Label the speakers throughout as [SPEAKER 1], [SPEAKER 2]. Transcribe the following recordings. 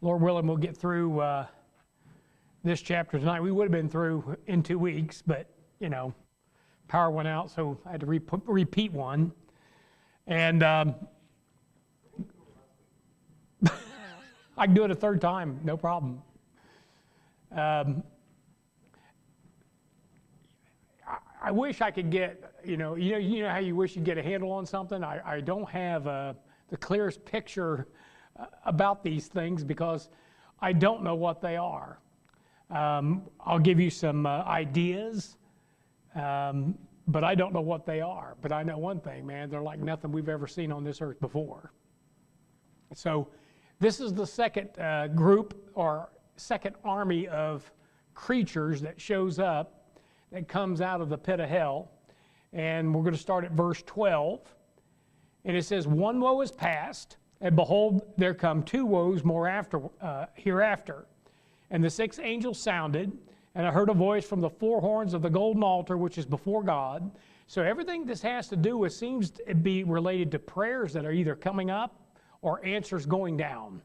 [SPEAKER 1] Lord willing, we'll get through this chapter tonight. We would have been through in 2 weeks, but, power went out, so I had to repeat one. And I can do it a third time, no problem. I wish I could get, you know how you wish you'd get a handle on something? I don't have the clearest picture about these things because I don't know what they are. I'll give you some ideas, but I don't know what they are. But I know one thing, man, they're like nothing we've ever seen on this earth before. So this is the second group or second army of creatures that shows up, that comes out of the pit of hell. And we're going to start at verse 12. And it says, "One woe is past, and behold, there come 2 woes more hereafter. And the 6th angel sounded, and I heard a voice from the 4 horns of the golden altar, which is before God." So everything this has to do with seems to be related to prayers that are either coming up or answers going down.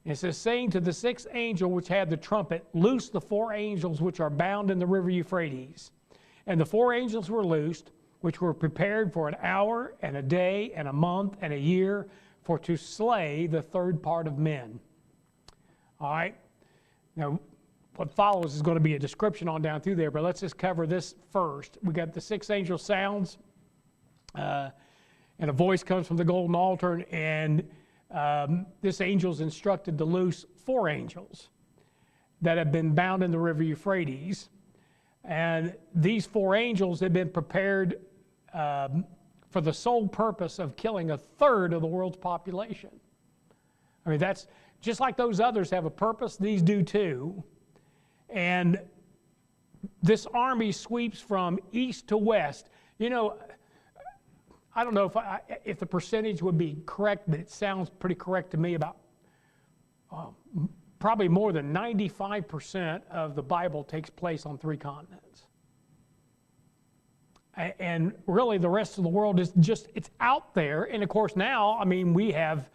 [SPEAKER 1] And it says, "Saying to the 6th angel which had the trumpet, loose the 4 angels which are bound in the river Euphrates. And the 4 angels were loosed, which were prepared for an hour and a day and a month and a year, for to slay the 3rd part of men." All right. Now, what follows is going to be a description on down through there, but let's just cover this first. We got the 6th angel sounds, and a voice comes from the golden altar, and this angel's instructed to loose 4 angels that have been bound in the river Euphrates. And these 4 angels have been prepared for the sole purpose of killing a 1/3 of the world's population. I mean, that's just like those others have a purpose, these do too. And this army sweeps from east to west. I don't know if the percentage would be correct, but it sounds pretty correct to me. About probably more than 95% of the Bible takes place on 3 continents. And really the rest of the world is it's out there. And of course now, I mean, we have,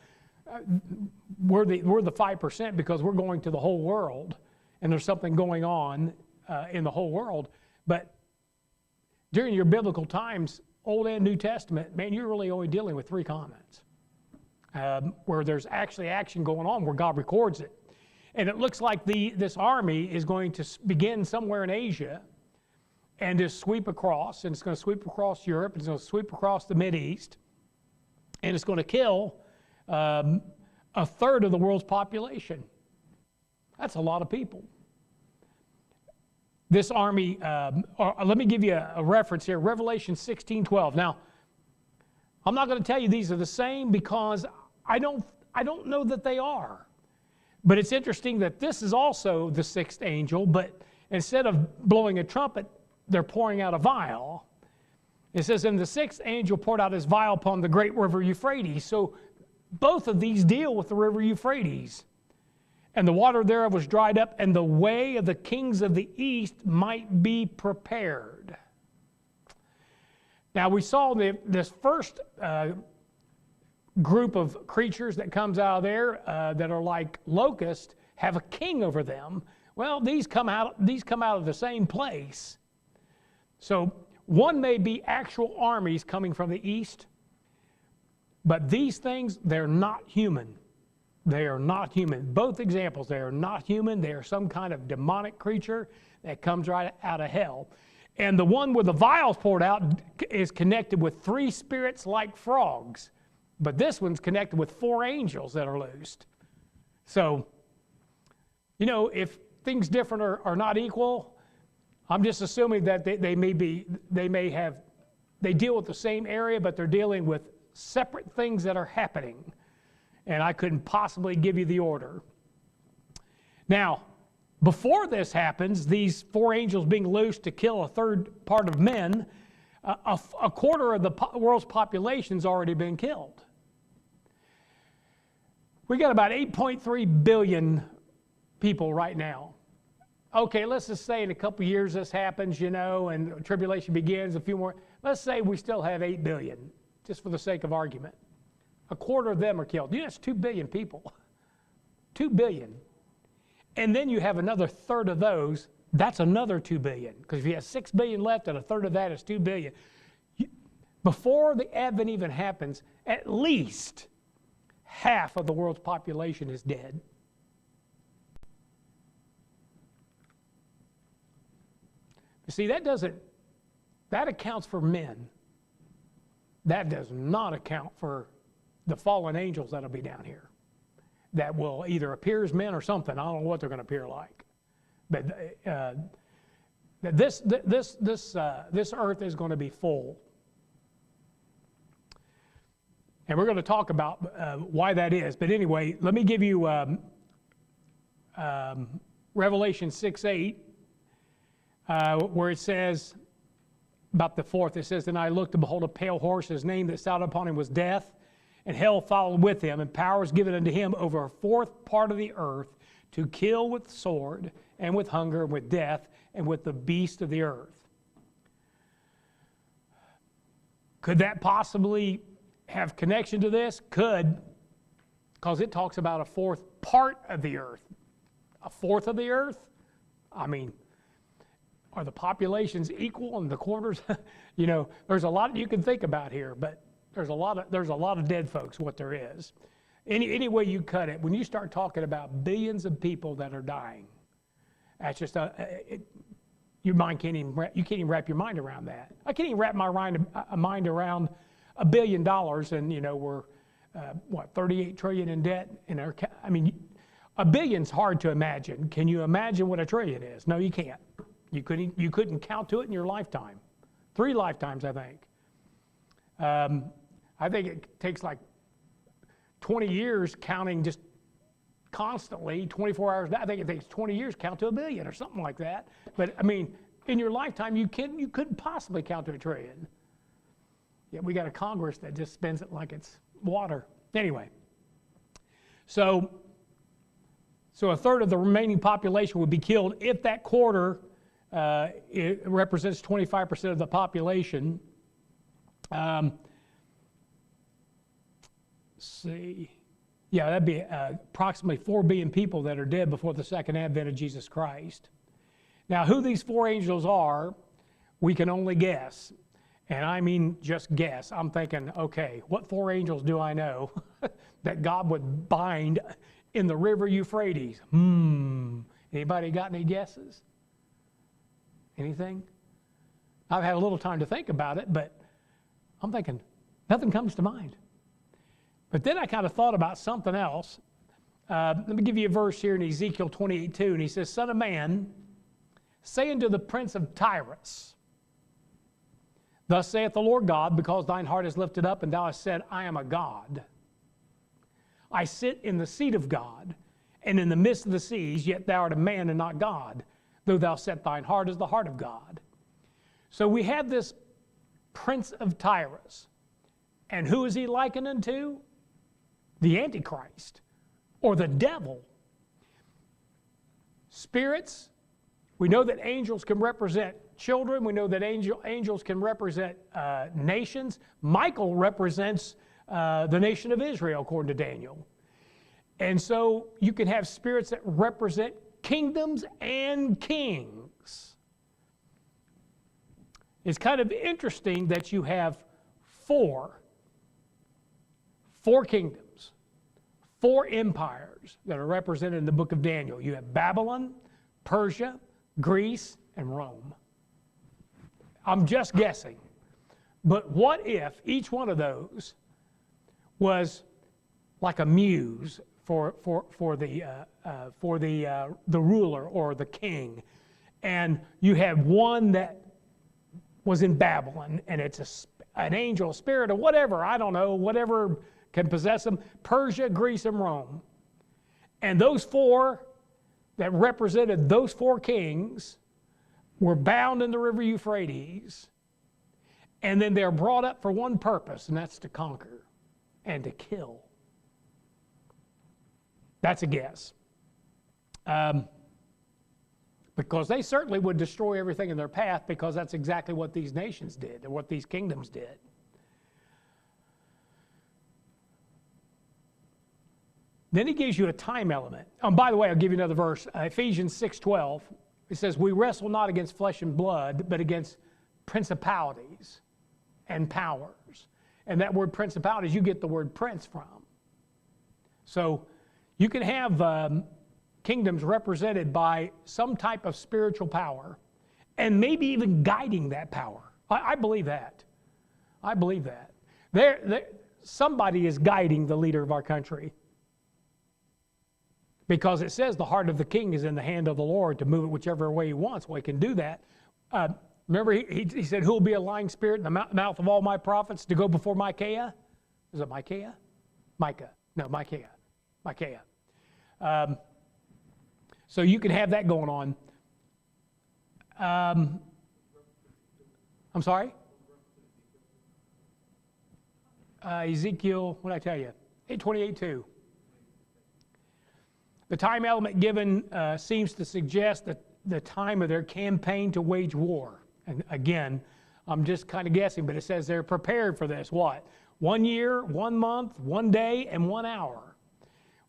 [SPEAKER 1] we're the 5% because we're going to the whole world and there's something going on in the whole world. But during your biblical times, Old and New Testament, man, you're really only dealing with 3 continents where there's actually action going on, where God records it. And it looks like this army is going to begin somewhere in Asia and just sweep across, and it's going to sweep across Europe, and it's going to sweep across the Mideast, and it's going to kill a 1/3 of the world's population. That's a lot of people. This army, let me give you a reference here, Revelation 16:12. Now, I'm not going to tell you these are the same because I don't know that they are. But it's interesting that this is also the 6th angel, but instead of blowing a trumpet, they're pouring out a vial. It says, "And the 6th angel poured out his vial upon the great river Euphrates." So both of these deal with the river Euphrates. "And the water thereof was dried up, and the way of the kings of the east might be prepared." Now we saw this first group of creatures that comes out of there that are like locusts have a king over them. Well, these come out of the same place. So one may be actual armies coming from the east, but these things, they're not human. They are not human. Both examples, they are not human. They are some kind of demonic creature that comes right out of hell. And the one where the vials poured out is connected with 3 spirits like frogs. But this one's connected with 4 angels that are loosed. So, if things different are not equal, I'm just assuming that they deal with the same area, but they're dealing with separate things that are happening. And I couldn't possibly give you the order. Now, before this happens, these 4 angels being loosed to kill a 1/3 part of men, a 1/4 of the world's population has already been killed. We got about 8.3 billion people right now. Okay, let's just say in a couple years this happens, and tribulation begins, a few more. Let's say we still have 8 billion, just for the sake of argument. A 1/4 of them are killed. That's 2 billion people. 2 billion. And then you have another third of those, that's another 2 billion. Because if you have 6 billion left and a third of that is 2 billion, before the advent even happens, at least half of the world's population is dead. You see, that accounts for men. That does not account for the fallen angels that'll be down here. That will either appear as men or something. I don't know what they're going to appear like. But this earth is going to be full. And we're going to talk about why that is. But anyway, let me give you Revelation 6:8, where it says about the fourth. It says, "And I looked, and behold, a pale horse. His name that sat upon him was Death, and hell followed with him. And power was given unto him over a fourth part of the earth, to kill with sword, and with hunger, and with death, and with the beast of the earth." Could that possibly have connection to this? Could, because it talks about a fourth part of the earth. A fourth of the earth? I mean, are the populations equal in the quarters? You know, there's a lot you can think about here, but there's a lot of dead folks, what there is. Any way you cut it, when you start talking about billions of people that are dying, that's just your mind can't even wrap your mind around that. I can't even wrap my mind around $1 billion, and you know we're 38 trillion in debt. I mean, $1 billion's hard to imagine. Can you imagine what $1 trillion is? No, you can't. You couldn't count to it in your lifetime. 3 lifetimes, I think. I think it takes like 20 years counting just constantly, 24 hours. I think it takes 20 years to count to $1 billion or something like that. But I mean, in your lifetime, you couldn't possibly count to $1 trillion. Yet we got a Congress that just spends it like it's water. Anyway, so a third of the remaining population would be killed if that quarter it represents 25% of the population. See, yeah, that'd be approximately 4 billion people that are dead before the second advent of Jesus Christ. Now, who these 4 angels are, we can only guess. And I mean just guess. I'm thinking, okay, what 4 angels do I know that God would bind in the river Euphrates? Anybody got any guesses? Anything? I've had a little time to think about it, but I'm thinking, nothing comes to mind. But then I kind of thought about something else. Let me give you a verse here in Ezekiel 28:2, and he says, "Son of man, say unto the prince of Tyrus, Thus saith the Lord God, because thine heart is lifted up, and thou hast said, I am a God. I sit in the seat of God, and in the midst of the seas, yet thou art a man and not God, though thou set thine heart as the heart of God." So we have this prince of Tyrus. And who is he likened unto? The Antichrist, or the devil. Spirits, we know that angels can represent children. We know that angels can represent nations. Michael represents the nation of Israel, according to Daniel. And so you can have spirits that represent kingdoms and kings. It's kind of interesting that you have four kingdoms, 4 empires that are represented in the book of Daniel. You have Babylon, Persia, Greece, and Rome. I'm just guessing. But what if each one of those was like a muse for the ruler or the king, and you have one that was in Babylon, and it's an angel, spirit, or whatever, I don't know, whatever can possess them, Persia, Greece, and Rome. And those 4 that represented those 4 kings were bound in the river Euphrates, and then they're brought up for one purpose, and that's to conquer and to kill. That's a guess. Because they certainly would destroy everything in their path, because that's exactly what these nations did, or what these kingdoms did. Then he gives you a time element. By the way, I'll give you another verse. Ephesians 6:12. It says, we wrestle not against flesh and blood, but against principalities and powers. And that word principalities, you get the word prince from. So you can have kingdoms represented by some type of spiritual power and maybe even guiding that power. I believe that. I believe that. Somebody is guiding the leader of our country. Because it says the heart of the king is in the hand of the Lord to move it whichever way he wants. Well, he can do that. Remember, he said, who will be a lying spirit in the mouth of all my prophets to go before Micaiah? Is it Micaiah? Micah. No, Micaiah. Micaiah. So you can have that going on. I'm sorry? Ezekiel, what did I tell you? 8:28:2. The time element given seems to suggest that the time of their campaign to wage war. And again, I'm just kind of guessing, but it says they're prepared for this. What? 1 year, 1 month, 1 day, and 1 hour.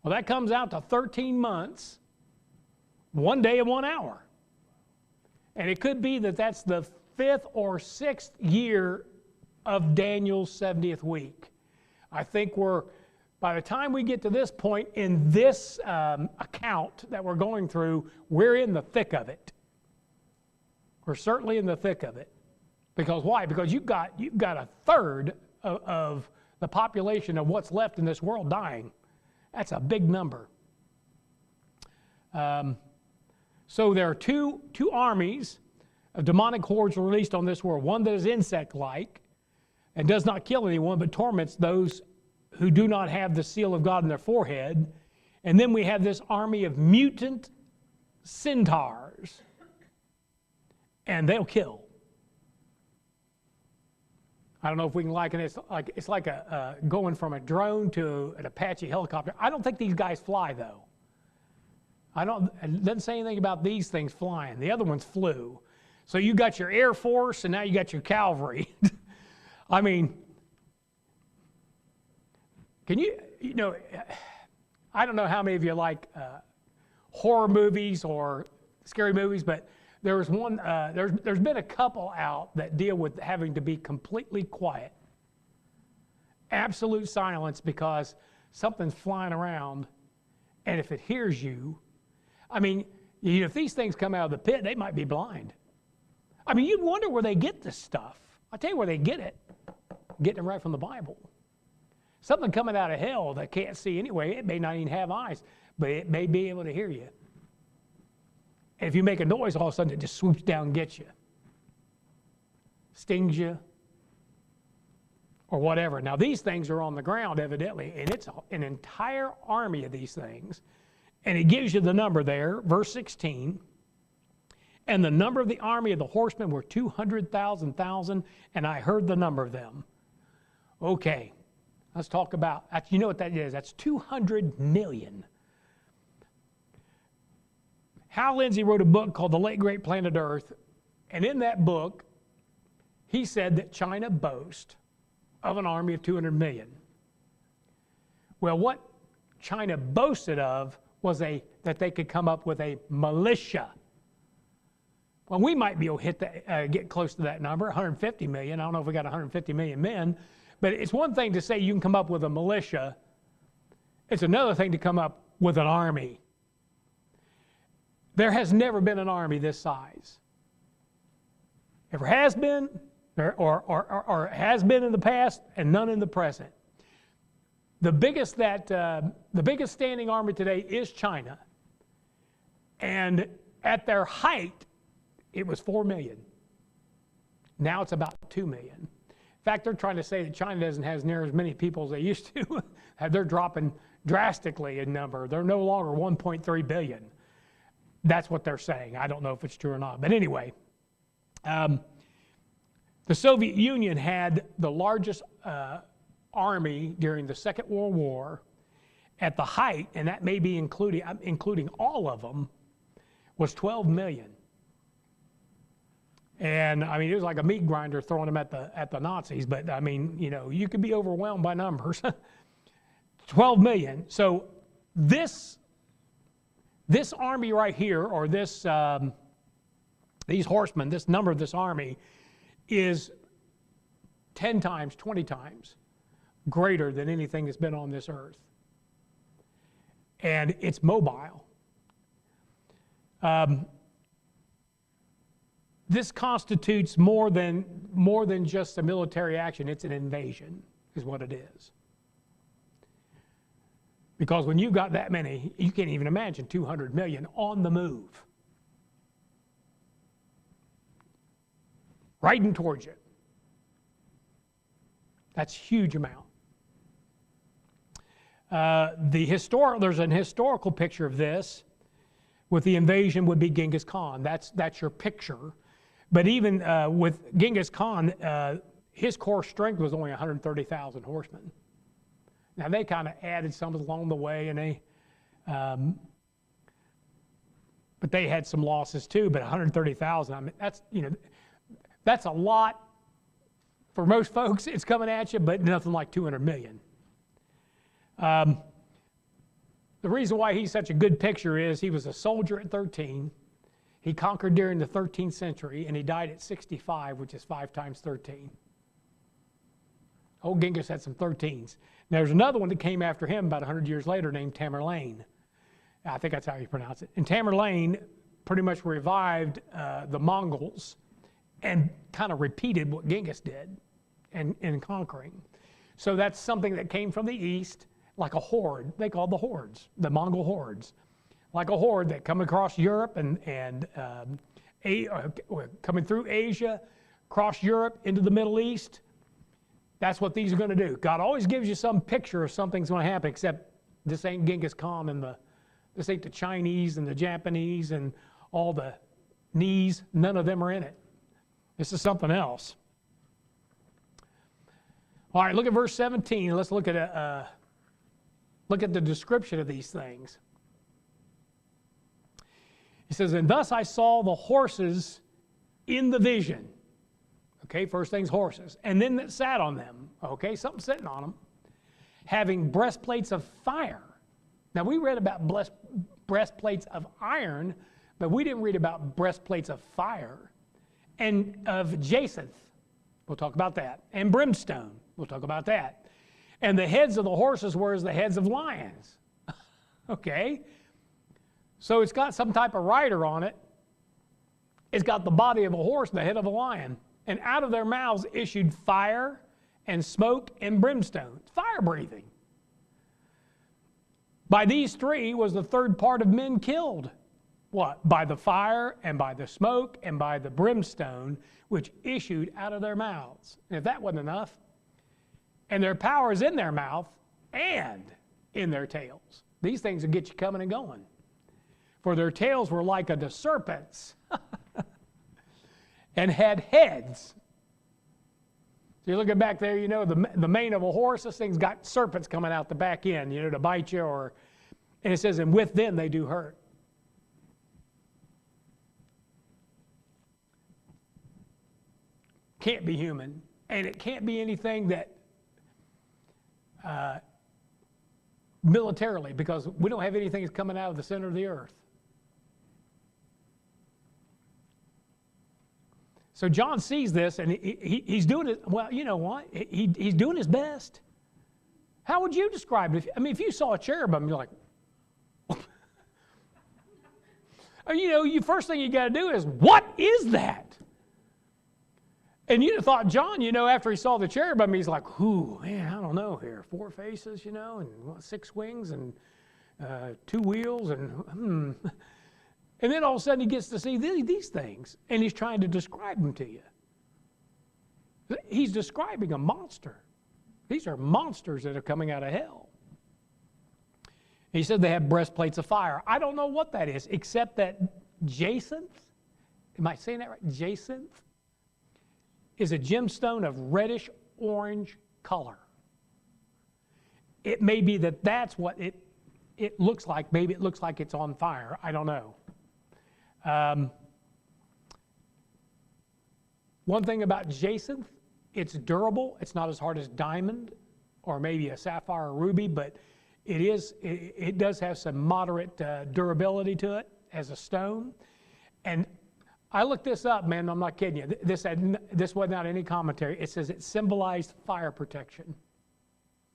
[SPEAKER 1] Well, that comes out to 13 months, 1 day and 1 hour. And it could be that that's the 5th or 6th year of Daniel's 70th week. I think by the time we get to this point in this account that we're going through, we're in the thick of it. We're certainly in the thick of it. Because why? Because you've got a third of the population of what's left in this world dying. That's a big number. So there are two armies of demonic hordes released on this world. One that is insect-like and does not kill anyone, but torments those who do not have the seal of God in their forehead. And then we have this army of mutant centaurs. And they'll kill. I don't know if we can liken it. It's like going from a drone to an Apache helicopter. I don't think these guys fly, though. It doesn't say anything about these things flying. The other ones flew. So you got your Air Force, and now you got your cavalry. I mean, can I don't know how many of you like horror movies or scary movies, but there was one, there's been a couple out that deal with having to be completely quiet. Absolute silence because something's flying around, and if it hears you, I mean, if these things come out of the pit, they might be blind. I mean, you'd wonder where they get this stuff. I'll tell you where they get it. Getting it right from the Bible. Something coming out of hell that can't see anyway, it may not even have eyes, but it may be able to hear you. And if you make a noise, all of a sudden it just swoops down and gets you. Stings you. Or whatever. Now these things are on the ground evidently, and it's an entire army of these things. And it gives you the number there, verse 16. And the number of the army of the horsemen were 200,000, and I heard the number of them. Okay, let's talk about, you know what that is? That's 200 million. Hal Lindsey wrote a book called The Late Great Planet Earth, and in that book, he said that China boasts of an army of 200 million. Well, what China boasted of was that they could come up with a militia. Well, we might be able to get close to that number, 150 million. I don't know if we got 150 million men, but it's one thing to say you can come up with a militia. It's another thing to come up with an army. There has never been an army this size. Ever has been, or has been in the past, and none in the present. The biggest standing army today is China, and at their height, it was 4 million. Now it's about 2 million. In fact, they're trying to say that China doesn't have near as many people as they used to. They're dropping drastically in number. They're no longer 1.3 billion. That's what they're saying. I don't know if it's true or not. But anyway, the Soviet Union had the largest army during the Second World War. At the height, and that may be including all of them, was 12 million. And I mean, it was like a meat grinder throwing them at the Nazis. But I mean, you could be overwhelmed by numbers. 12 million. So This army right here, or these horsemen, this number of this army, is 10 times, 20 times greater than anything that's been on this earth. And it's mobile. This constitutes more than just a military action. It's an invasion, is what it is. Because when you've got that many, you can't even imagine 200 million on the move. Riding towards you. That's a huge amount. There's an historical picture of this. With the invasion would be Genghis Khan. That's your picture. But even with Genghis Khan, his core strength was only 130,000 horsemen. Now they kind of added some along the way, and but they had some losses too. But 130,000, I mean, that's a lot for most folks. It's coming at you, but nothing like 200 million. The reason why he's such a good picture is he was a soldier at 13. He conquered during the 13th century, and he died at 65, which is 5 times 13. Old Genghis had some 13s. Now, there's another one that came after him about 100 years later named Tamerlane. I think that's how you pronounce it. And Tamerlane pretty much revived the Mongols and kind of repeated what Genghis did in conquering. So that's something that came from the east, like a horde. They called the hordes, the Mongol hordes. Like a horde that come across Europe and coming through Asia, across Europe into the Middle East. That's what these are going to do. God always gives you some picture of something's going to happen, except this ain't Genghis Khan and this ain't the Chinese and the Japanese and all the knees. None of them are in it. This is something else. All right, look at verse 17. Let's look at the description of these things. He says, and thus I saw the horses in the vision. Okay, first thing's horses. And then that sat on them. Okay, something sitting on them. Having breastplates of fire. Now we read about breastplates of iron, but we didn't read about breastplates of fire. And of jacinth. We'll talk about that. And brimstone. We'll talk about that. And the heads of the horses were as the heads of lions. Okay. So it's got some type of rider on it. It's got the body of a horse and the head of a lion. And out of their mouths issued fire and smoke and brimstone. Fire breathing. By these three was the third part of men killed. What? By the fire and by the smoke and by the brimstone which issued out of their mouths. And if that wasn't enough, and their power is in their mouth and in their tails. These things will get you coming and going. For their tails were like unto serpents and had heads. So you're looking back there, you know, the mane of a horse, this thing's got serpents coming out the back end, you know, to bite you. And it says, and with them they do hurt. Can't be human. And it can't be anything that militarily, because we don't have anything that's coming out of the center of the earth. So John sees this, and he's doing it. Well, you know what? He's doing his best. How would you describe it? If you saw a cherubim, you're like, you know, first thing you got to do is, what is that? And you'd have thought John, you know, after he saw the cherubim, he's like, ooh, man, I don't know here. 4 faces, you know, and 6 wings and 2 wheels and And then all of a sudden he gets to see these things, and he's trying to describe them to you. He's describing a monster. These are monsters that are coming out of hell. He said they have breastplates of fire. I don't know what that is, except that jacinth, am I saying that right? Jacinth is a gemstone of reddish orange color. It may be that that's what it looks like. Maybe it looks like it's on fire. I don't know. One thing about jacinth, it's durable. It's not as hard as diamond or maybe a sapphire or ruby, but it does have some moderate durability to it as a stone. And I looked this up, man, I'm not kidding you. This was not any commentary. It says it symbolized fire protection.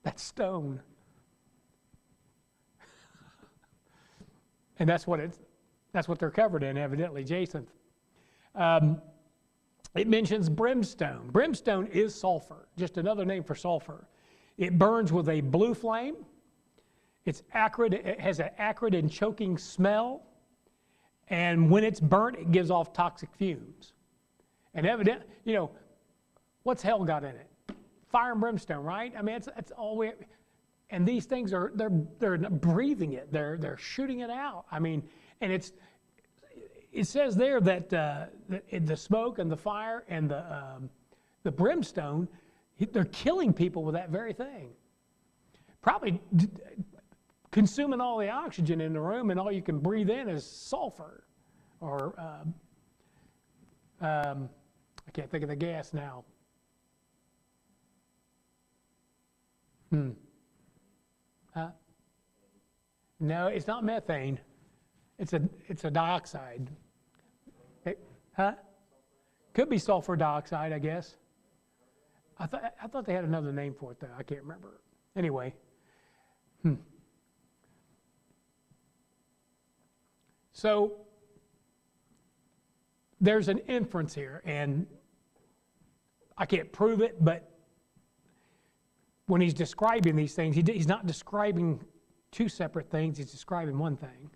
[SPEAKER 1] That stone. And that's what they're covered in, evidently, Jason. It mentions brimstone. Brimstone is sulfur, just another name for sulfur. It burns with a blue flame. It's acrid. It has an acrid and choking smell. And when it's burnt, it gives off toxic fumes. And evidently, what's hell got in it? Fire and brimstone, right? I mean, it's all we. And these things they're breathing it. They're shooting it out. I mean, and it says there that the smoke and the fire and the brimstone, they're killing people with that very thing. Probably consuming all the oxygen in the room, and all you can breathe in is sulfur, or I can't think of the gas now. No, it's not methane. It's a dioxide. Could be sulfur dioxide, I guess. I thought they had another name for it though. I can't remember. Anyway. So there's an inference here, and I can't prove it, but when he's describing these things, he's not describing two separate things, he's describing one thing.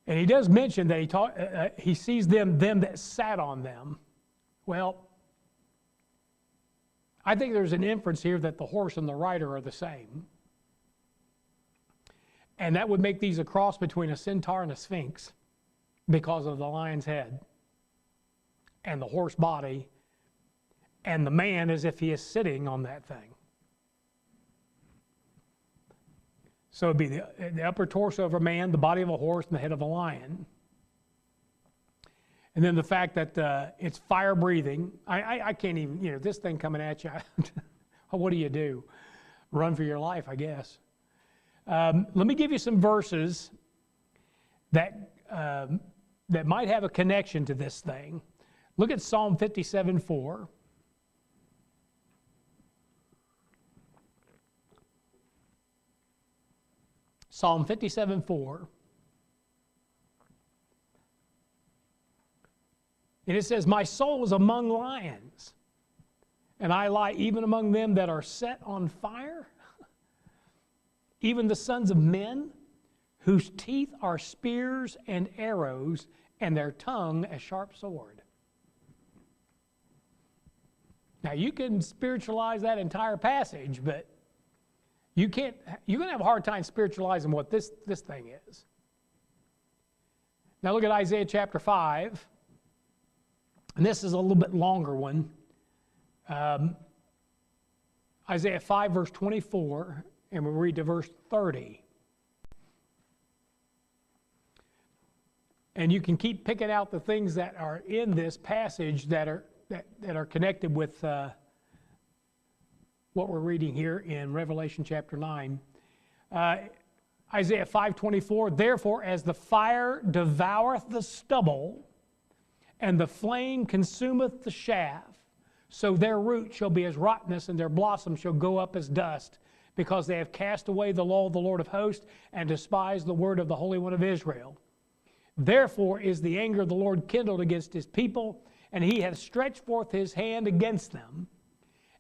[SPEAKER 1] And he does mention that he sees them that sat on them. Well, I think there's an inference here that the horse and the rider are the same. And that would make these a cross between a centaur and a sphinx because of the lion's head and the horse body, and the man as if he is sitting on that thing. So it'd be the upper torso of a man, the body of a horse, and the head of a lion. And then the fact that it's fire breathing. I can't even, this thing coming at you, what do? Run for your life, I guess. Let me give you some verses that might have a connection to this thing. Look at Psalm 57:4. Psalm 57:4. And it says, "My soul is among lions, and I lie even among them that are set on fire, even the sons of men, whose teeth are spears and arrows, and their tongue a sharp sword." Now you can spiritualize that entire passage, but you're going to have a hard time spiritualizing what this thing is. Now look at Isaiah chapter 5. And this is a little bit longer one. Isaiah 5 verse 24, and we'll read to verse 30. And you can keep picking out the things that are in this passage that are connected with what we're reading here in Revelation chapter 9. Isaiah 5:24, "Therefore as the fire devoureth the stubble, and the flame consumeth the chaff, so their root shall be as rottenness, and their blossom shall go up as dust, because they have cast away the law of the Lord of hosts, and despised the word of the Holy One of Israel. Therefore is the anger of the Lord kindled against his people, and he hath stretched forth his hand against them,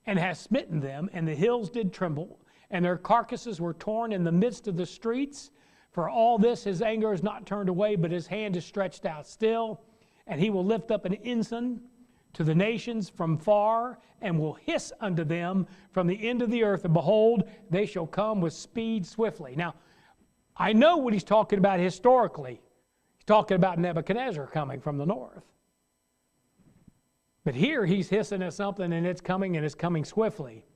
[SPEAKER 1] and hath smitten them, and the hills did tremble, and their carcasses were torn in the midst of the streets. For all this his anger is not turned away, but his hand is stretched out still. And he will lift up an ensign to the nations from far, and will hiss unto them from the end of the earth. And behold, they shall come with speed swiftly." Now, I know what he's talking about historically. He's talking about Nebuchadnezzar coming from the north. But here he's hissing at something, and it's coming swiftly.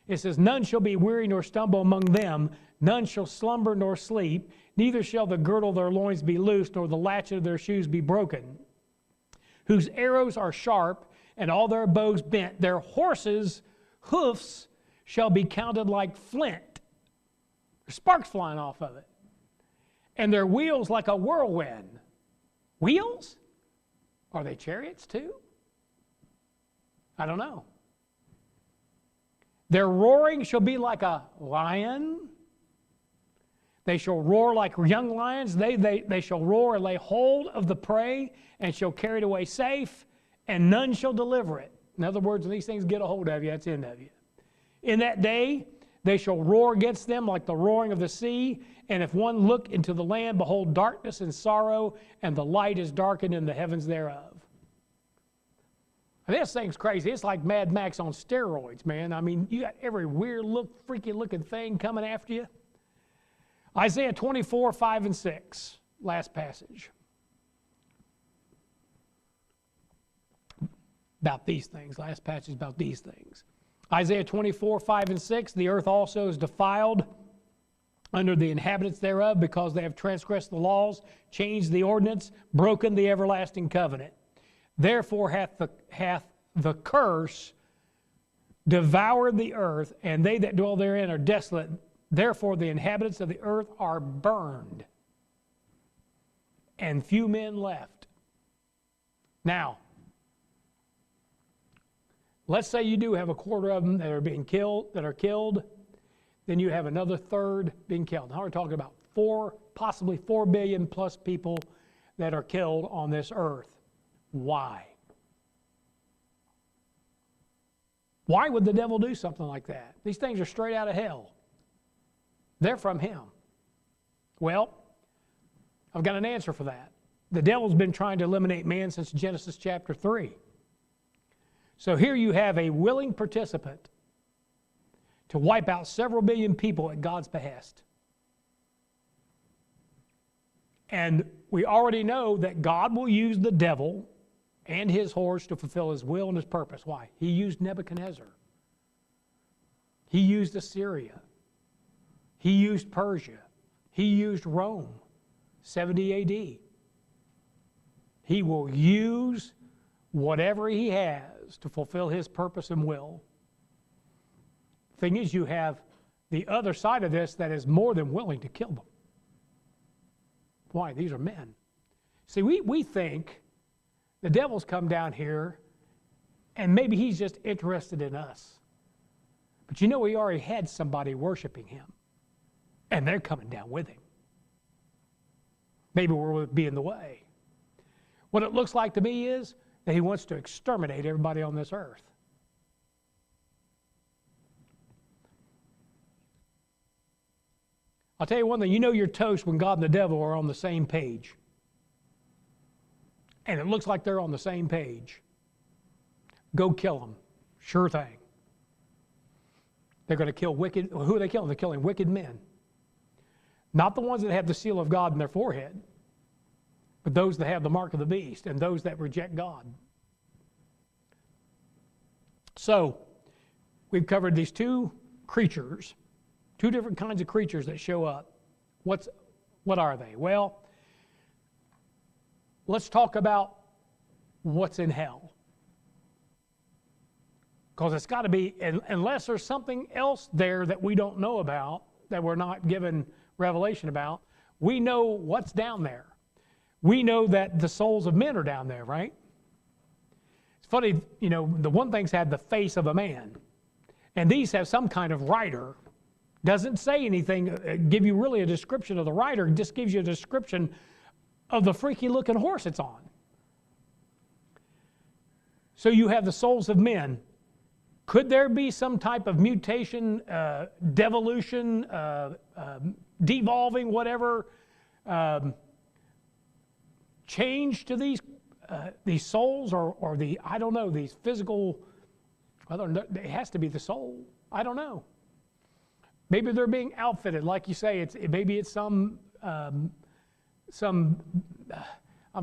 [SPEAKER 1] It says, "None shall be weary nor stumble among them, none shall slumber nor sleep, neither shall the girdle of their loins be loosed, nor the latchet of their shoes be broken. Whose arrows are sharp, and all their bows bent. Their horses' hoofs shall be counted like flint. There's sparks flying off of it. And their wheels like a whirlwind. Wheels? Are they chariots too? I don't know. Their roaring shall be like a lion. They shall roar like young lions. They shall roar and lay hold of the prey and shall carry it away safe, and none shall deliver it. In other words, when these things get a hold of you, that's the end of you. In that day, they shall roar against them like the roaring of the sea. And if one look into the land, behold, darkness and sorrow, and the light is darkened in the heavens thereof. This thing's crazy. It's like Mad Max on steroids, man. I mean, you got every weird, freaky looking thing coming after you. Isaiah 24, 5 and 6, last passage. About these things, last passage about these things. Isaiah 24, 5 and 6, the earth also is defiled under the inhabitants thereof, because they have transgressed the laws, changed the ordinance, broken the everlasting covenant. Therefore hath the curse devoured the earth, and they that dwell therein are desolate. Therefore the inhabitants of the earth are burned, and few men left. Now, let's say you do have a quarter of them that are killed, then you have another third being killed. Now we're talking about possibly 4 billion plus people that are killed on this earth. Why? Why would the devil do something like that? These things are straight out of hell. They're from him. Well, I've got an answer for that. The devil's been trying to eliminate man since Genesis chapter 3. So here you have a willing participant to wipe out several billion people at God's behest. And we already know that God will use the devil and his horse to fulfill his will and his purpose. Why? He used Nebuchadnezzar. He used Assyria. He used Persia. He used Rome, 70 AD. He will use whatever he has to fulfill his purpose and will. Thing is, you have the other side of this that is more than willing to kill them. Why? These are men. See, we think the devil's come down here and maybe he's just interested in us. But you know, he already had somebody worshiping him, and they're coming down with him. Maybe we're be in the way. What it looks like to me is that he wants to exterminate everybody on this earth. I'll tell you one thing, you know you're toast when God and the devil are on the same page. And it looks like they're on the same page. Go kill them. Sure thing. They're going to kill wicked, who are they killing? They're killing wicked men. Not the ones that have the seal of God in their forehead, but those that have the mark of the beast and those that reject God. So, we've covered these two creatures, two different kinds of creatures that show up. What are they? Well, let's talk about what's in hell. Because it's got to be, unless there's something else there that we don't know about, that we're not given revelation about, we know what's down there. We know that the souls of men are down there, right? It's funny, you know, the one thing's had the face of a man, and these have some kind of rider. Doesn't say anything, give you really a description of the rider, just gives you a description of the freaky looking horse it's on. So you have the souls of men. Could there be some type of mutation, devolution, devolving, whatever, change to these souls, or the, I don't know, these physical, it has to be the soul. I don't know. Maybe they're being outfitted, like you say. Maybe it's some. I'm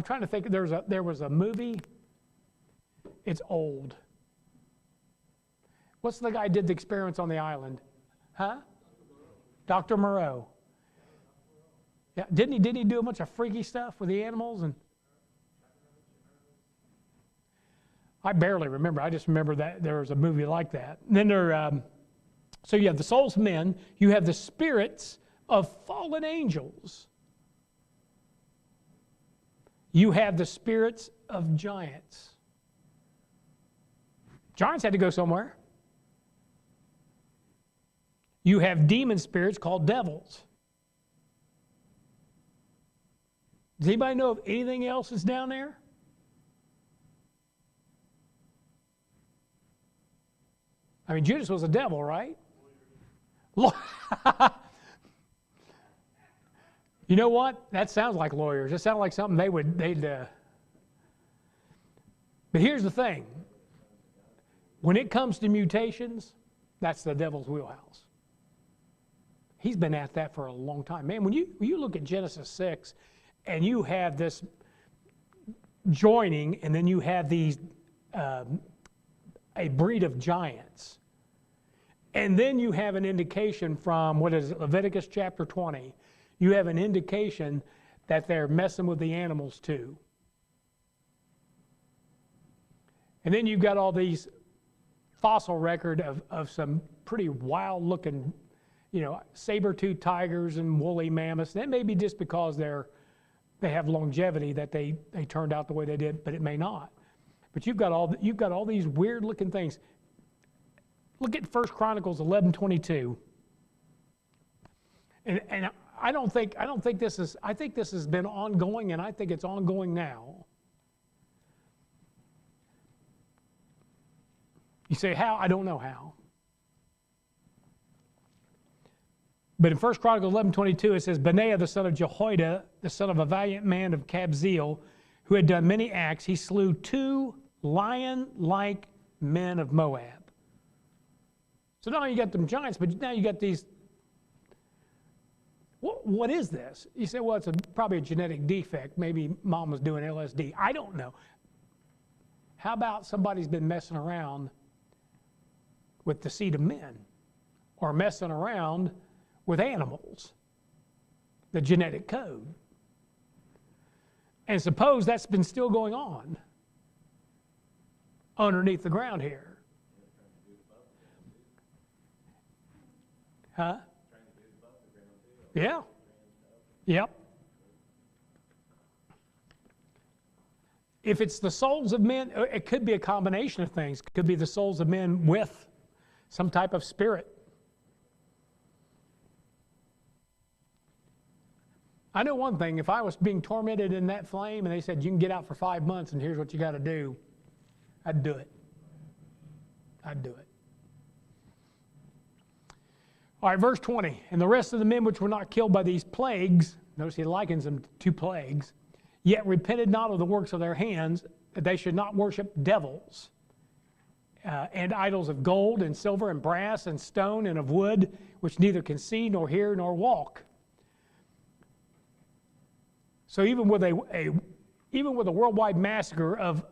[SPEAKER 1] trying to think. There was a movie. It's old. What's the guy who did the experiments on the island? Huh? Dr. Moreau. Yeah, didn't he do a bunch of freaky stuff with the animals? And I barely remember. I just remember that there was a movie like that. And then So you have the souls of men, you have the spirits of fallen angels. You have the spirits of giants. Giants had to go somewhere. You have demon spirits called devils. Does anybody know if anything else is down there? I mean, Judas was a devil, right? You know what? That sounds like lawyers. It sounds like something they'd. But here's the thing. When it comes to mutations, that's the devil's wheelhouse. He's been at that for a long time. Man, when you look at Genesis 6 and you have this joining and then you have these, a breed of giants, and then you have an indication from, what is it, Leviticus chapter 20, you have an indication that they're messing with the animals too. And then you've got all these fossil record of some pretty wild looking, saber-toothed tigers and woolly mammoths. That may be just because they have longevity that they turned out the way they did, but it may not. But you've got all these weird looking things. Look at 1 Chronicles 11:22. And I think this has been ongoing, and I think it's ongoing now. You say, how? I don't know how. But in 1 Chronicles 11:22, it says, Benaiah the son of Jehoiada, the son of a valiant man of Kabzeel, who had done many acts, he slew 2 lion-like men of Moab. So now you got them giants, but now you got these. What is this? You say, well, it's probably a genetic defect. Maybe mom was doing LSD. I don't know. How about somebody's been messing around with the seed of men, or messing around with animals, the genetic code? And suppose that's been still going on underneath the ground here. Huh? Yeah. Yep. If it's the souls of men, it could be a combination of things. It could be the souls of men with some type of spirit. I know one thing, if I was being tormented in that flame and they said, you can get out for 5 months and here's what you got to do, I'd do it. I'd do it. All right, verse 20. And the rest of the men which were not killed by these plagues, notice he likens them to plagues, yet repented not of the works of their hands, that they should not worship devils, and idols of gold and silver and brass and stone and of wood, which neither can see nor hear nor walk. So even with a worldwide massacre of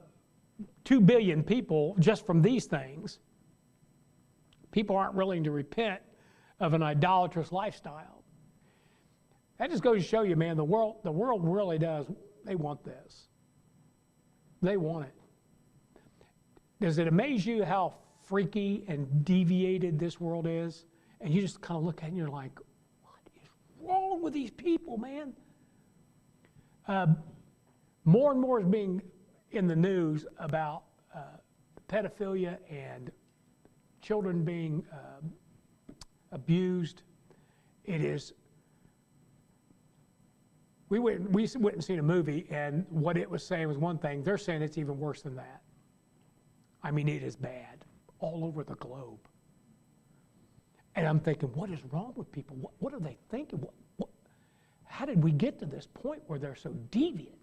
[SPEAKER 1] 2 billion people just from these things, people aren't willing to repent of an idolatrous lifestyle. That just goes to show you, man, the world really does. They want this. They want it. Does it amaze you how freaky and deviated this world is? And you just kind of look at it and you're like, what is wrong with these people, man? More and more is being in the news about pedophilia and children being abused. It is. We went and seen a movie, and what it was saying was one thing. They're saying it's even worse than that. I mean, it is bad all over the globe. And I'm thinking, what is wrong with people? What are they thinking? How did we get to this point where they're so deviant?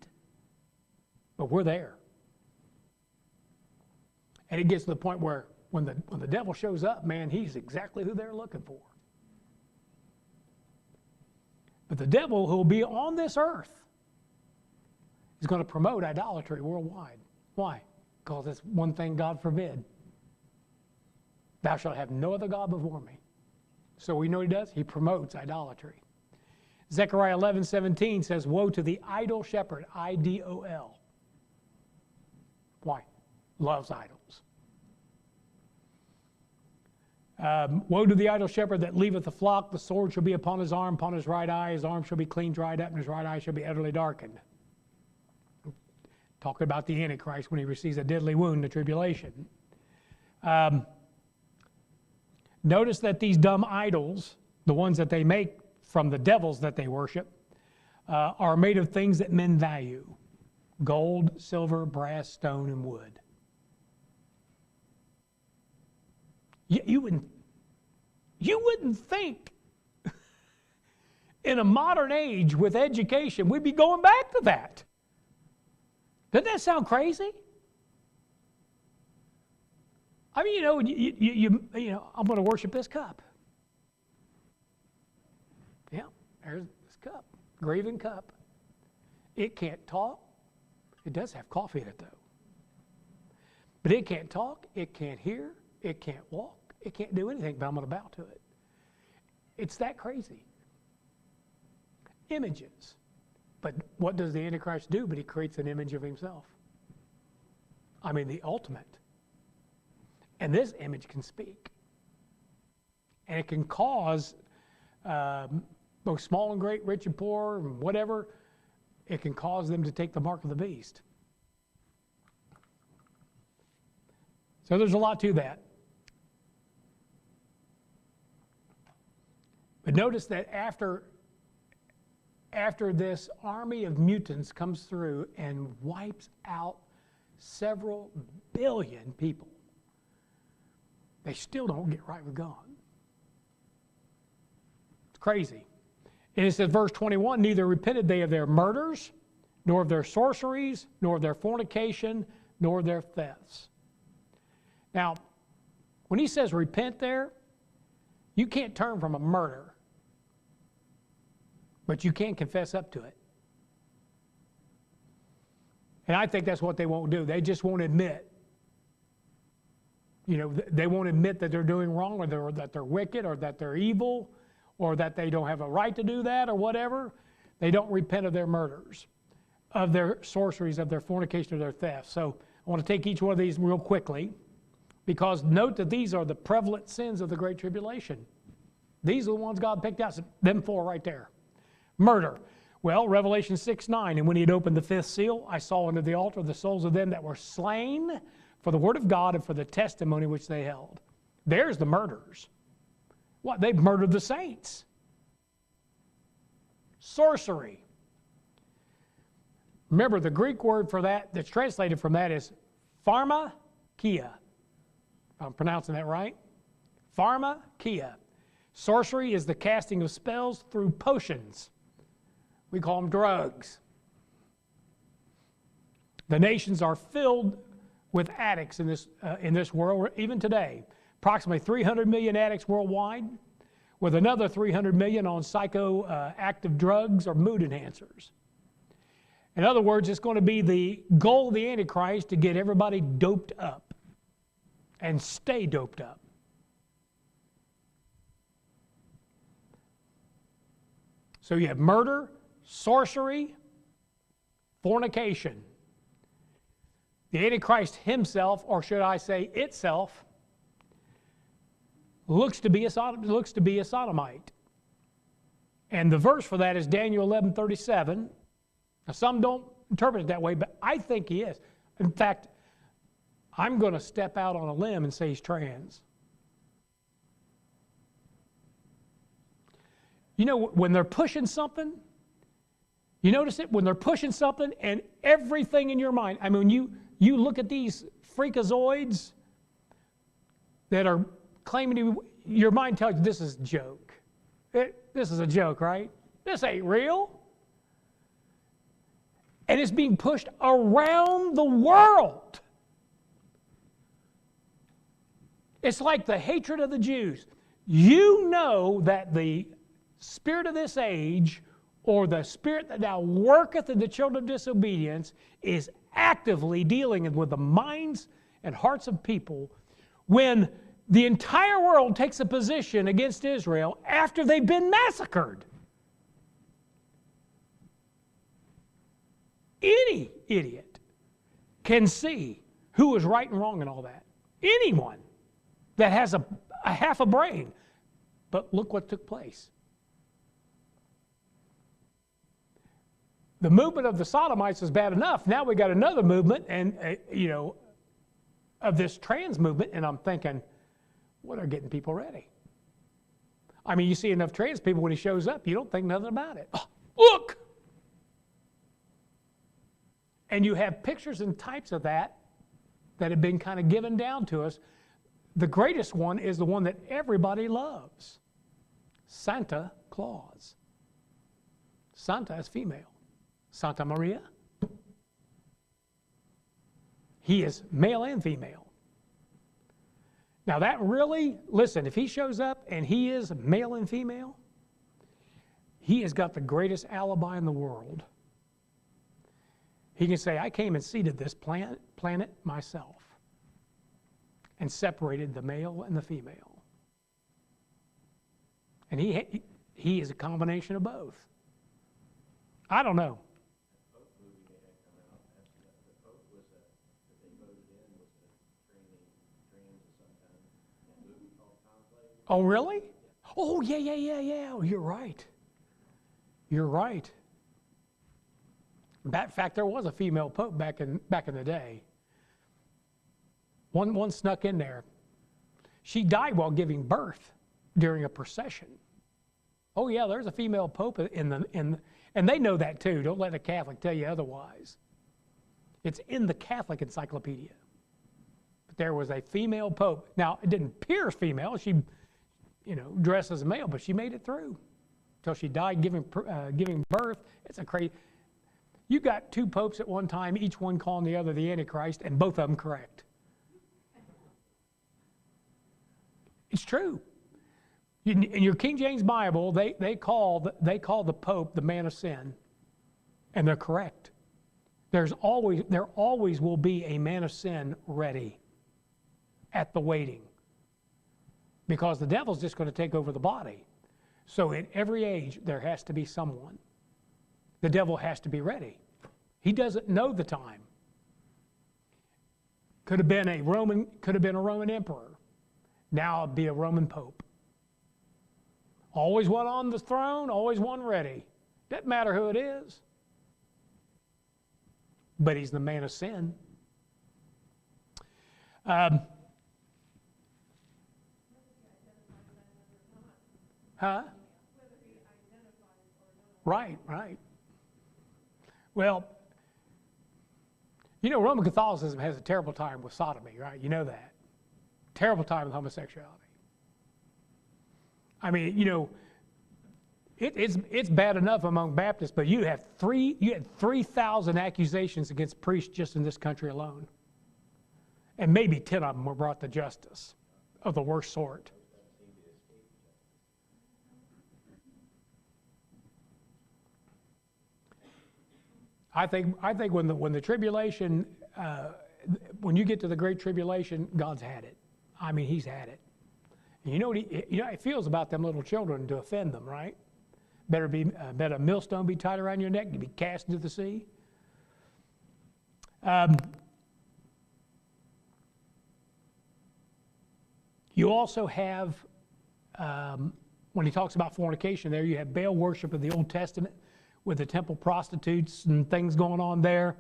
[SPEAKER 1] But we're there. And it gets to the point where when the devil shows up, man, he's exactly who they're looking for. But the devil who will be on this earth is going to promote idolatry worldwide. Why? Because it's one thing God forbid. Thou shalt have no other God before me. So we know what he does? He promotes idolatry. Zechariah 11:17 says, woe to the idol shepherd, I-D-O-L. Why? Loves idols. Woe to the idle shepherd that leaveth the flock. The sword shall be upon his right eye. His arm shall be clean dried up, and his right eye shall be utterly darkened. Talking about the Antichrist when he receives a deadly wound in the tribulation. Notice that these dumb idols, the ones that they make from the devils that they worship, are made of things that men value: gold, silver, brass, stone, and wood. You wouldn't think in a modern age with education we'd be going back to that. Doesn't that sound crazy? I mean, you know, I'm going to worship this cup. Yeah, there's this cup, graven cup. It can't talk. It does have coffee in it, though. But it can't talk, it can't hear, it can't walk, it can't do anything, but I'm going to bow to it. It's that crazy. Images. But what does the Antichrist do? But he creates an image of himself. I mean, the ultimate. And this image can speak. And it can cause both small and great, rich and poor, and whatever, it can cause them to take the mark of the beast. So there's a lot to that. But notice that after this army of mutants comes through and wipes out several billion people, they still don't get right with God. It's crazy. And it says, verse 21, neither repented they of their murders, nor of their sorceries, nor of their fornication, nor of their thefts. Now, when he says repent there, you can't turn from a murder, but you can confess up to it. And I think that's what they won't do. They just won't admit. You know, they won't admit that they're doing wrong, or that they're wicked, or that they're evil, or that they don't have a right to do that, or whatever. They don't repent of their murders, of their sorceries, of their fornication, of their theft. So I want to take each one of these real quickly, because note that these are the prevalent sins of the Great Tribulation. These are the ones God picked out. So them four right there. Murder. Well, Revelation 6:9, and when he had opened the fifth seal, I saw under the altar the souls of them that were slain for the word of God and for the testimony which they held. There's the murderers. What? They've murdered the saints. Sorcery. Remember, the Greek word for that that's translated from that is pharmakia. If I'm pronouncing that right. Pharmakia. Sorcery is the casting of spells through potions. We call them drugs. The nations are filled with addicts in this world, even today. Approximately 300 million addicts worldwide, with another 300 million on psychoactive drugs or mood enhancers. In other words, it's going to be the goal of the Antichrist to get everybody doped up and stay doped up. So you have murder, sorcery, fornication. The Antichrist himself, or should I say itself, looks to be a sodomite. And the verse for that is Daniel 11:37. Now, some don't interpret it that way, but I think he is. In fact, I'm going to step out on a limb and say he's trans. You know, when they're pushing something, you notice it? When they're pushing something and everything in your mind, I mean, you look at these freakazoids that are claiming to, your mind tells you this is a joke. This is a joke, right? This ain't real. And it's being pushed around the world. It's like the hatred of the Jews. You know that the spirit of this age, or the spirit that now worketh in the children of disobedience, is actively dealing with the minds and hearts of people when the entire world takes a position against Israel after they've been massacred. Any idiot can see who is right and wrong and all that. Anyone that has a half a brain. But look what took place. The movement of the Sodomites is bad enough. Now we got another movement, and of this trans movement, and I'm thinking, well, they're getting people ready. I mean, you see enough trans people when he shows up, you don't think nothing about it. Oh, look! And you have pictures and types of that have been kind of given down to us. The greatest one is the one that everybody loves. Santa Claus. Santa is female. Santa Maria. He is male and female. Now that really, listen, if he shows up and he is male and female, he has got the greatest alibi in the world. He can say, I came and seeded this planet myself and separated the male and the female. And he is a combination of both. I don't know. Oh, really? Oh, yeah. Oh, you're right. You're right. In fact, there was a female pope back in the day. One snuck in there. She died while giving birth during a procession. Oh yeah, there's a female pope and they know that too. Don't let a Catholic tell you otherwise. It's in the Catholic encyclopedia. But there was a female pope. Now it didn't appear female. She, dressed as a male, but she made it through until she died giving birth. It's a crazy. You got two popes at one time, each one calling the other the Antichrist, and both of them correct. It's true. In your King James Bible, they call the Pope the man of sin, and they're correct. There always will be a man of sin ready at the waiting, because the devil's just going to take over the body. So in every age, there has to be someone. The devil has to be ready. He doesn't know the time. Could have been a Roman emperor. Now it'd be a Roman pope. Always one on the throne, always one ready. Doesn't matter who it is. But he's the man of sin. Right. Well, Roman Catholicism has a terrible time with sodomy, right? You know that. Terrible time with homosexuality. I mean, it's bad enough among Baptists, but you had 3,000 accusations against priests just in this country alone. And maybe 10 of them were brought to justice of the worst sort. I think when the tribulation, when you get to the Great Tribulation, God's had it. I mean, He's had it. And you know what it feels about them little children to offend them, right? Better a millstone be tied around your neck to be cast into the sea. You also have, when he talks about fornication there, you have Baal worship in the Old Testament with the temple prostitutes and things going on there.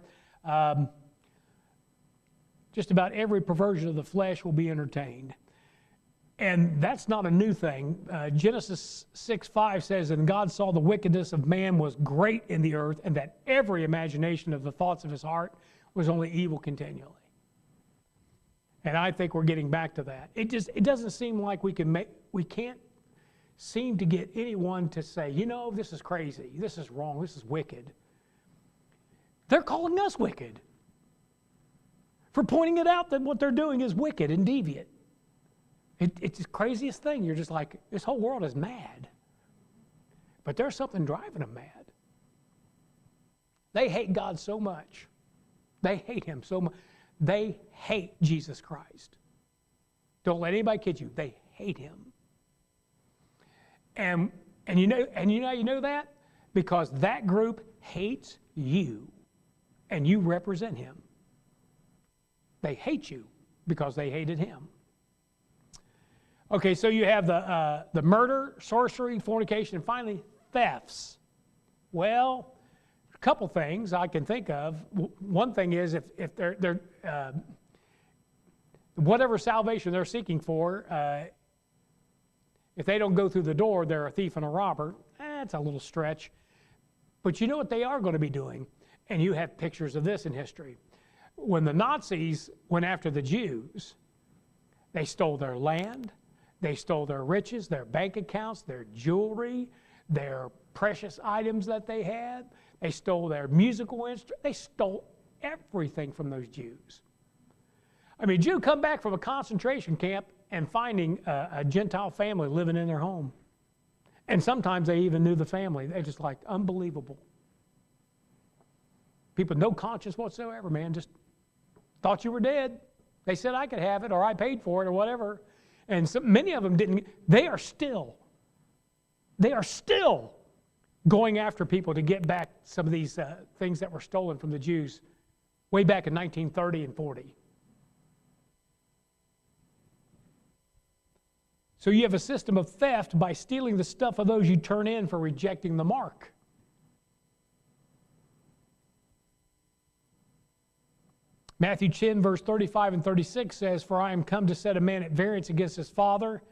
[SPEAKER 1] Just about every perversion of the flesh will be entertained. And that's not a new thing. Genesis 6:5 says, and God saw the wickedness of man was great in the earth, and that every imagination of the thoughts of his heart was only evil continually. And I think we're getting back to that. It doesn't seem like we can't seem to get anyone to say, this is crazy, this is wrong, this is wicked. They're calling us wicked for pointing it out that what they're doing is wicked and deviant. It's the craziest thing. You're just like, this whole world is mad. But there's something driving them mad. They hate God so much. They hate Him so much. They hate Jesus Christ. Don't let anybody kid you. They hate Him. And you know that? Because that group hates you, and you represent Him. They hate you because they hated Him. Okay, so you have the murder, sorcery, fornication, and finally thefts. Well, a couple things I can think of. One thing is if they're whatever salvation they're seeking for, if they don't go through the door, they're a thief and a robber. That's a little stretch. But you know what they are going to be doing? And you have pictures of this in history. When the Nazis went after the Jews, they stole their land, they stole their riches, their bank accounts, their jewelry, their precious items that they had. They stole their musical instruments. They stole everything from those Jews. I mean, a Jew come back from a concentration camp and finding a Gentile family living in their home. And sometimes they even knew the family. They're just like, unbelievable. People, no conscience whatsoever, man, just thought you were dead. They said I could have it, or I paid for it, or whatever. And so many of them didn't. They are still going after people to get back some of these things that were stolen from the Jews way back in 1930 and 40. So you have a system of theft by stealing the stuff of those you turn in for rejecting the mark. Matthew 10, verse 35 and 36 says, "For I am come to set a man at variance against his father,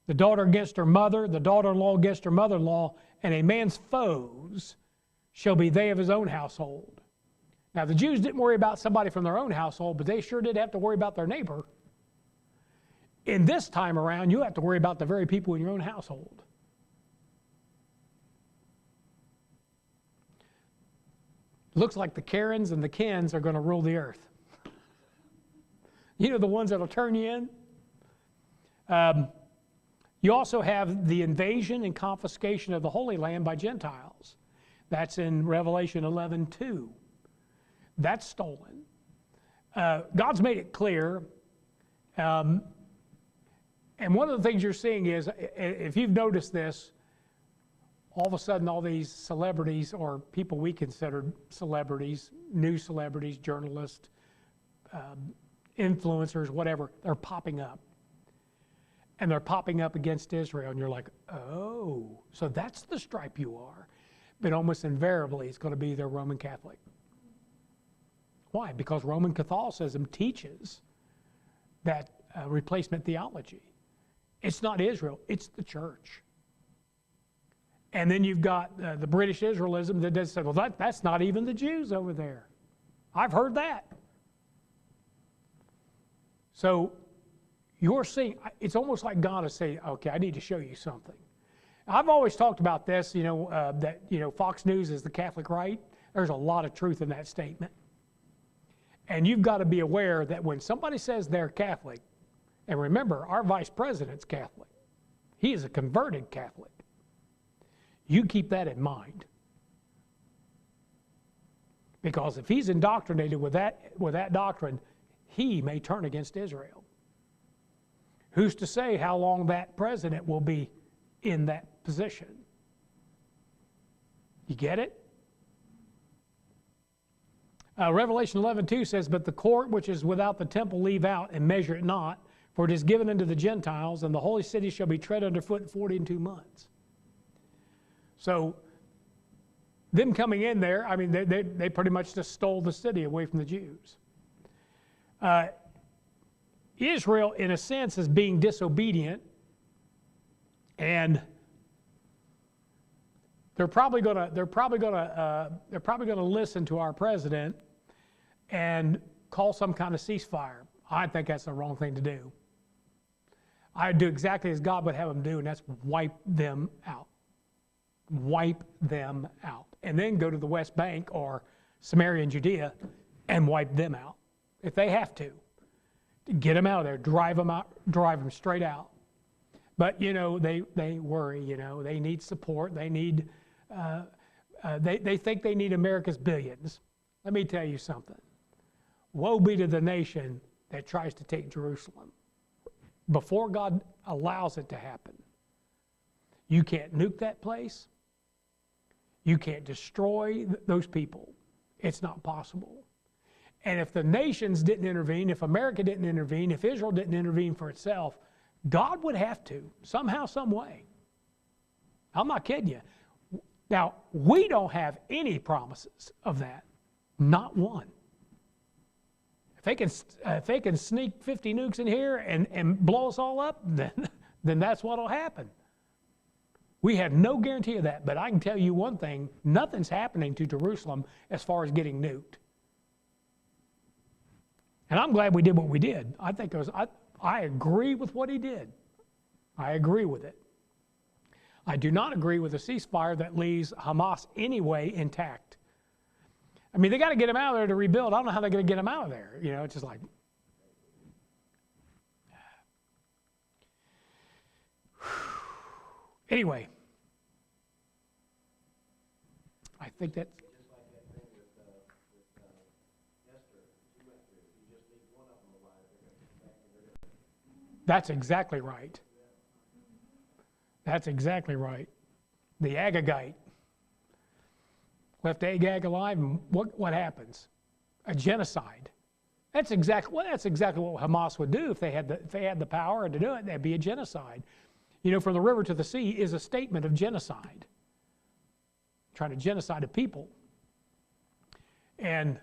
[SPEAKER 1] the daughter against her mother, the daughter-in-law against her mother-in-law, and a man's foes shall be they of his own household." Now the Jews didn't worry about somebody from their own household, but they sure did have to worry about their neighbor. In this time around, you have to worry about the very people in your own household. Looks like the Karens and the Kens are going to rule the earth. You know, the ones that'll turn you in. You also have the invasion and confiscation of the Holy Land by Gentiles. That's in Revelation 11:2. That's stolen. God's made it clear. And one of the things you're seeing is, if you've noticed this, all of a sudden all these celebrities, or people we consider celebrities, news celebrities, journalists, influencers, whatever, they're popping up. And they're popping up against Israel, and you're like, oh, so that's the stripe you are. But almost invariably, it's going to be their Roman Catholic. Why? Because Roman Catholicism teaches that replacement theology. It's not Israel, it's the church. And then you've got the British Israelism that does say, well, that's not even the Jews over there. I've heard that. So you're seeing, it's almost like God is saying, okay, I need to show you something. I've always talked about this, that Fox News is the Catholic right. There's a lot of truth in that statement. And you've got to be aware that when somebody says they're Catholic, and remember, our vice president's Catholic. He is a converted Catholic. You keep that in mind. Because if he's indoctrinated with that doctrine, he may turn against Israel. Who's to say how long that president will be in that position? You get it? Revelation 11:2 says, "But the court which is without the temple leave out, and measure it not, for it is given unto the Gentiles, and the holy city shall be tread under foot 42 months. So, them coming in there, I mean, they pretty much just stole the city away from the Jews. Israel, in a sense, is being disobedient, and they're probably going to listen to our president and call some kind of ceasefire. I think that's the wrong thing to do. I'd do exactly as God would have them do, and that's wipe them out. Wipe them out. And then go to the West Bank or Samaria and Judea and wipe them out, if they have to. Get them out of there, drive them out, drive them straight out. But, they worry, they need support, they need, they think they need America's billions. Let me tell you something. Woe be to the nation that tries to take Jerusalem. Before God allows it to happen, you can't nuke that place. You can't destroy those people. It's not possible. And if the nations didn't intervene, if America didn't intervene, if Israel didn't intervene for itself, God would have to, somehow, some way. I'm not kidding you. Now, we don't have any promises of that. Not one. If they can sneak 50 nukes in here and blow us all up, then that's what will happen. We have no guarantee of that, but I can tell you one thing, nothing's happening to Jerusalem as far as getting nuked. And I'm glad we did what we did. I think I agree with what he did. I agree with it. I do not agree with a ceasefire that leaves Hamas anyway intact. I mean, they got to get them out of there to rebuild. I don't know how they're going to get them out of there. You know, it's just like. Anyway, I think that.
[SPEAKER 2] Just like that thing with Esther, she went through. You just leave one of them alive, they're going to come back and they're going to.
[SPEAKER 1] That's exactly right. That's exactly right. The Agagite left Agag alive, and what happens? A genocide. That's exactly what Hamas would do if they had the power to do it. That'd be a genocide. You know, from the river to the sea is a statement of genocide. Trying to genocide a people. And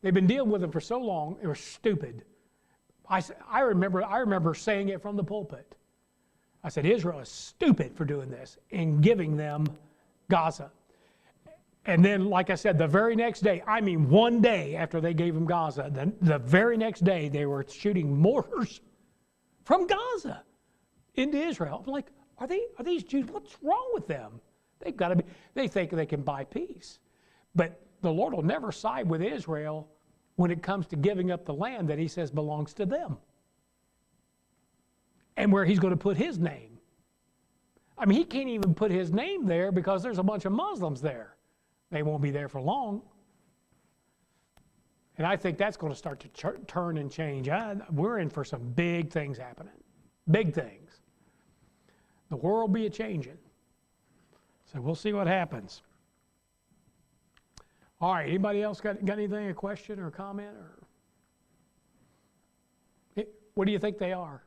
[SPEAKER 1] they've been dealing with them for so long, it was stupid. I remember saying it from the pulpit. I said, Israel is stupid for doing this and giving them Gaza. And then, like I said, the very next day, I mean one day after they gave them Gaza, the very next day they were shooting mortars from Gaza into Israel. I'm like, are these Jews, what's wrong with them? They've got to be, they think they can buy peace. But the Lord will never side with Israel when it comes to giving up the land that he says belongs to them. And where he's going to put his name. I mean, he can't even put his name there because there's a bunch of Muslims there. They won't be there for long. And I think that's going to start to turn and change. We're in for some big things happening. Big things. The world will be a-changing. So we'll see what happens. All right, anybody else got anything, a question or a comment? Or what do you think they are?